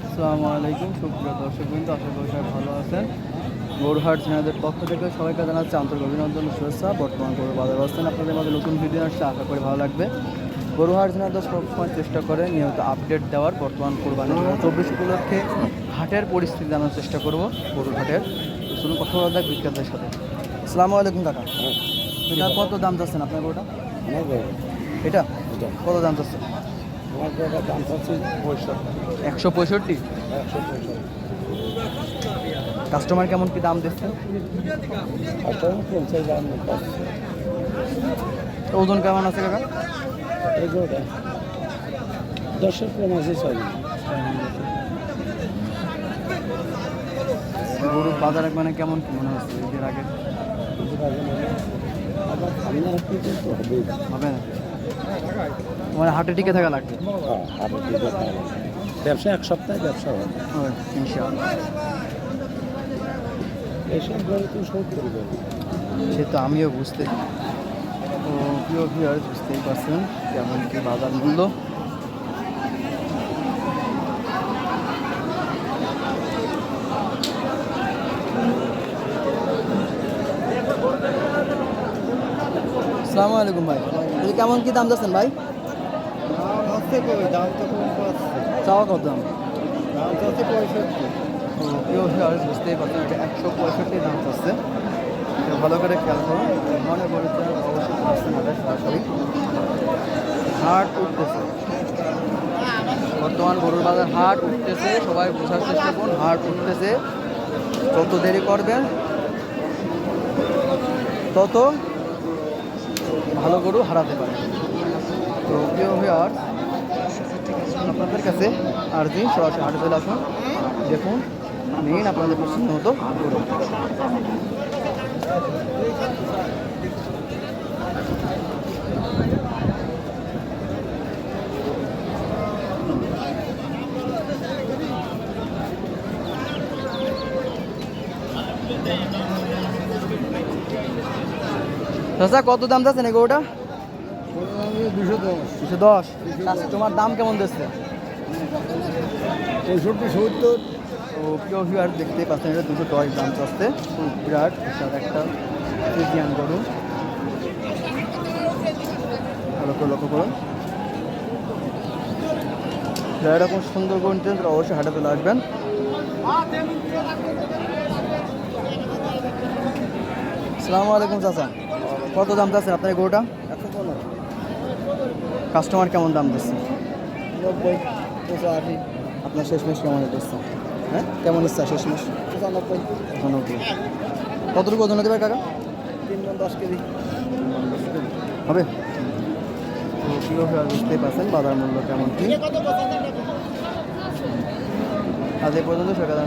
আসসালামু আলাইকুম সুপ্রিয় দর্শকবৃন্দ, আশা করি সবাই ভালো আছেন। গরুহাট ঝিনাইদের পক্ষ থেকে সবাইকে জানাচ্ছি আন্তরিক অভিনন্দন ও শুভেচ্ছা। বর্তমান গরু বাজার অবস্থান আপনাদের মধ্যে নতুন ভিডিও আসছে, আশা করি ভালো লাগবে। গরুহাট ঝিনাইদের সবসময় চেষ্টা করে নিয়মিত আপডেট দেওয়ার। বর্তমান কোরবানি 2024 উপলক্ষে হাটের পরিস্থিতি জানার চেষ্টা করব গরুর হাটের। শুনুন কথা বলা যাক বিক্রেতাদের সাথে। আসসালামু আলাইকুম কাকা, এটা কত দাম যাচ্ছেন আপনার গরুটা? এটা কত দাম যাচ্ছে? 165। কাস্টমার কেমন কি দাম দিচ্ছে? ওজন কেমন আছে কাকা? 10-এর কম আছে। গরুর বাজার মানে কেমন কি মনে হচ্ছে ঈদের আগে? হবে না, মানে হাটে টিকে থাকা লাগবে। ব্যবসা এক সপ্তাহে ব্যবসা হবে ইনশাআল্লাহ। এসব গরু তো শোধ করবে, সে তো আমিও বুঝতে ও প্রিয় ভিউয়ার্স বুঝতেই পারছেন কেমন কি বাজার মূল্য। আসসালামু আলাইকুম ভাই, কেমন কি দাম যাচ্ছেন ভাই? চাওয়া কত দাম? বুঝতেই পারছেন, 165 দাম চাচ্ছে। ভালো করে খেয়াল করুন, মনে করেছে অবশ্যই সরাসরি হাট উঠতেছে। বর্তমান গরুর বাজার হাট উঠতেছে, সবাই বোঝার চেষ্টা করুন হাট উঠতেছে। যত দেরি করবেন তত ভালো গরু হারাতে পারে। তো প্রিয় ভিউয়ার্স, আপনাদের কাছে আরজি সরাসরি হাটে চলে আসুন, দেখুন নিন আপনাদের পছন্দ মতো গরু। চাচা কত দাম যাচ্ছেন এই গরুটা? 210। তোমার দাম কেমন দিচ্ছে? 65-70। তো প্রিয় ভিউয়ার দেখতেই পাচ্ছেন, এটা 210 দাম চাচ্ছে। খুব বিরাট বিশাল একটা ফ্রিজিয়ান গরু। লক্ষ্য করুন, যারা এরকম সুন্দর গরু নিতেন তারা অবশ্যই হাটে চলে আসবেন। আসসালামু আলাইকুম চাচা, কত দাম চাচ্ছেন আপনার এই গরুটা? 115। কাস্টমার কেমন দাম দিচ্ছে? 90, 85। আপনার শেষমেশ কেমন দিচ্ছে? হ্যাঁ কেমন ইচ্ছা শেষমেশ? 95। 95। কতটুকু ওজন হতে পারে কাকা? 3 মণ 10 কেজি হবে। তো কীভাবে বুঝতেই পারছেন বাজার মূল্য কেমন কি। আজ এই পর্যন্ত সরকার